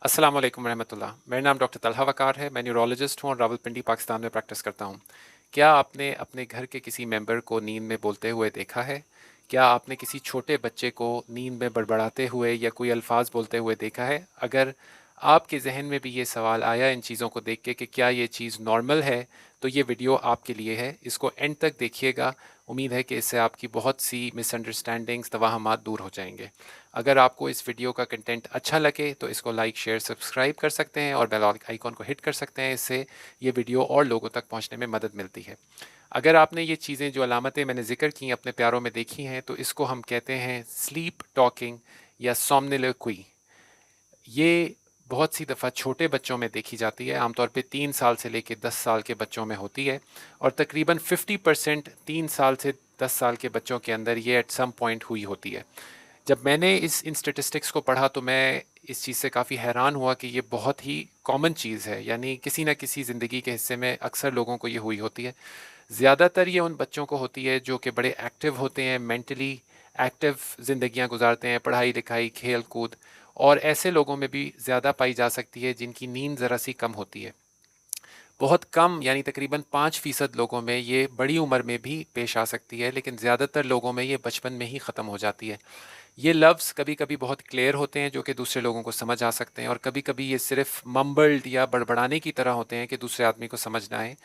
अस्सलाम वालेकुम रहमतुल्लाह। मेरा नाम डॉक्टर तलहा वकार है। मैं न्यूरोलॉजिस्ट हूँ और रावलपिंडी पाकिस्तान में प्रैक्टिस करता हूँ। क्या आपने अपने घर के किसी मेंबर को नींद में बोलते हुए देखा है? क्या आपने किसी छोटे बच्चे को नींद में बड़बड़ाते हुए या कोई अल्फाज बोलते हुए देखा है? अगर आपके जहन में भी ये सवाल आया इन चीज़ों को देख के कि क्या ये चीज़ नॉर्मल है, तो ये वीडियो आपके लिए है। इसको एंड तक देखिएगा। उम्मीद है कि इससे आपकी बहुत सी मिसअंडरस्टैंडिंग्स, तवाहमात दूर हो जाएंगे। अगर आपको इस वीडियो का कंटेंट अच्छा लगे तो इसको लाइक, शेयर, सब्सक्राइब कर सकते हैं और बेल आइकॉन को हिट कर सकते हैं। इससे ये वीडियो और लोगों तक पहुंचने में मदद मिलती है। अगर आपने ये चीज़ें, जो अलामतें मैंने जिक्र की, अपने प्यारों में देखी हैं, तो इसको हम कहते हैं स्लीप टॉकिंग या सोमनिलोक्वी। ये बहुत सी दफ़ा छोटे बच्चों में देखी जाती है। आमतौर पे 3 साल से लेकर 10 साल के बच्चों में होती है और तकरीबन 50% 3 साल से 10 साल के बच्चों के अंदर ये एट सम पॉइंट हुई होती है। जब मैंने इन स्टेटिस्टिक्स को पढ़ा तो मैं इस चीज़ से काफ़ी हैरान हुआ कि ये बहुत ही कॉमन चीज़ है, यानी किसी न किसी ज़िंदगी के हिस्से में अक्सर लोगों को ये हुई होती है। ज़्यादातर ये उन बच्चों को होती है जो कि बड़े एक्टिव होते हैं, मेंटली एक्टिव ज़िंदगियां गुजारते हैं, पढ़ाई लिखाई, खेल कूद, और ऐसे लोगों में भी ज़्यादा पाई जा सकती है जिनकी नींद ज़रा सी कम होती है। बहुत कम, यानी तकरीबन 5% लोगों में ये बड़ी उम्र में भी पेश आ सकती है, लेकिन ज़्यादातर लोगों में ये बचपन में ही ख़त्म हो जाती है। ये लफ्ज़ कभी कभी बहुत क्लियर होते हैं जो कि दूसरे लोगों को समझ आ सकते हैं, और कभी कभी ये सिर्फ मम्बल्ड या बड़बड़ाने की तरह होते हैं कि दूसरे आदमी को समझ ना आए।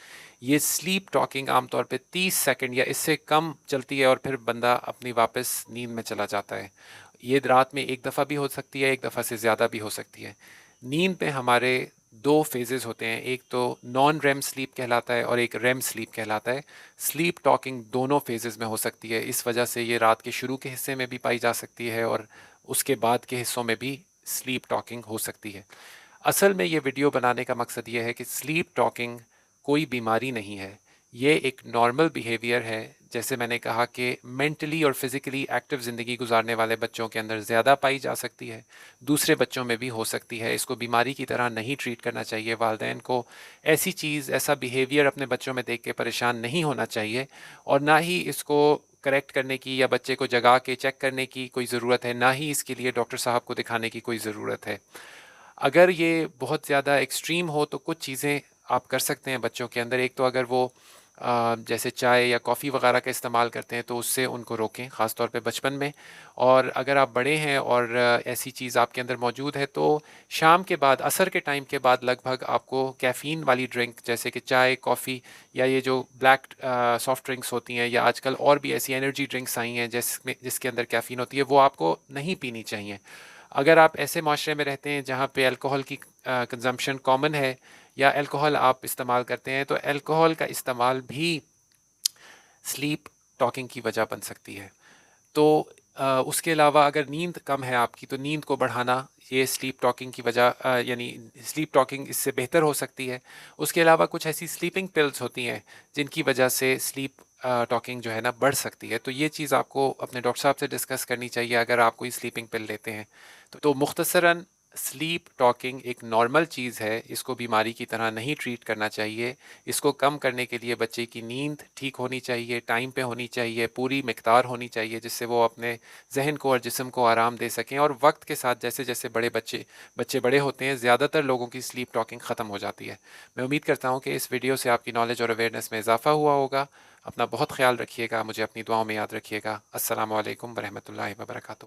ये स्लीप टॉकिंग आमतौर पे 30 सेकंड या इससे कम चलती है और फिर बंदा अपनी वापस नींद में चला जाता है। ये रात में एक दफ़ा भी हो सकती है, एक दफ़ा से ज़्यादा भी हो सकती है। नींद में हमारे दो फेजेस होते हैं, एक तो नॉन रेम स्लीप कहलाता है और एक रेम स्लीप कहलाता है। स्लीप टॉकिंग दोनों फेजेस में हो सकती है, इस वजह से ये रात के शुरू के हिस्से में भी पाई जा सकती है और उसके बाद के हिस्सों में भी स्लीप टॉकिंग हो सकती है। असल में ये वीडियो बनाने का मकसद ये है कि स्लीप टॉकिंग कोई बीमारी नहीं है, ये एक नॉर्मल बिहेवियर है। जैसे मैंने कहा कि मेंटली और फिज़िकली एक्टिव ज़िंदगी गुजारने वाले बच्चों के अंदर ज़्यादा पाई जा सकती है, दूसरे बच्चों में भी हो सकती है। इसको बीमारी की तरह नहीं ट्रीट करना चाहिए। वालिदैन को ऐसी चीज़, ऐसा बिहेवियर अपने बच्चों में देख के परेशान नहीं होना चाहिए, और ना ही इसको करेक्ट करने की या बच्चे को जगा के चेक करने की कोई ज़रूरत है, ना ही इसके लिए डॉक्टर साहब को दिखाने की कोई ज़रूरत है। अगर ये बहुत ज़्यादा एक्सट्रीम हो तो कुछ चीज़ें आप कर सकते हैं बच्चों के अंदर। एक तो अगर वो जैसे चाय या कॉफ़ी वगैरह का इस्तेमाल करते हैं तो उससे उनको रोकें, ख़ास तौर पे बचपन में। और अगर आप बड़े हैं और ऐसी चीज़ आपके अंदर मौजूद है तो शाम के बाद, असर के टाइम के बाद लगभग आपको कैफ़ीन वाली ड्रिंक जैसे कि चाय, कॉफ़ी या ये जो ब्लैक सॉफ्ट ड्रिंक्स होती हैं, या आजकल और भी ऐसी एनर्जी ड्रिंक्स आई हैं जिसके अंदर कैफ़ीन होती है, वो आपको नहीं पीनी चाहिए। अगर आप ऐसे माशरे में रहते हैं जहाँ पे अल्कोहल की कंजम्पशन कॉमन है या अल्कोहल आप इस्तेमाल करते हैं, तो अल्कोहल का इस्तेमाल भी स्लीप टॉकिंग की वजह बन सकती है। तो उसके अलावा अगर नींद कम है आपकी तो नींद को बढ़ाना, ये स्लीप टॉकिंग की वजह, यानी स्लीप टॉकिंग इससे बेहतर हो सकती है। उसके अलावा कुछ ऐसी स्लीपिंग पिल्स होती हैं जिनकी वजह से स्लीप टॉकिंग जो है ना बढ़ सकती है। तो ये चीज़ आपको अपने डॉक्टर साहब से डिस्कस करनी चाहिए अगर आप कोई स्लीपिंग पिल लेते हैं। तो मुख्तसरन स्लीप टॉकिंग एक नॉर्मल चीज़ है, इसको बीमारी की तरह नहीं ट्रीट करना चाहिए। इसको कम करने के लिए बच्चे की नींद ठीक होनी चाहिए, टाइम पे होनी चाहिए, पूरी मिकदार होनी चाहिए, जिससे वो अपने जहन को और जिस्म को आराम दे सकें। और वक्त के साथ जैसे जैसे बच्चे बड़े होते हैं, ज़्यादातर लोगों की स्लीप टॉकिंग ख़त्म हो जाती है। मैं उम्मीद करता हूँ कि इस वीडियो से आपकी नॉलेज और अवेयरनेस में इजाफा हुआ होगा। अपना बहुत ख्याल रखिएगा, मुझे अपनी दुआओं में याद रखिएगा। अस्सलामु अलैकुम वरहमतुल्लाहि वबरकातुहू।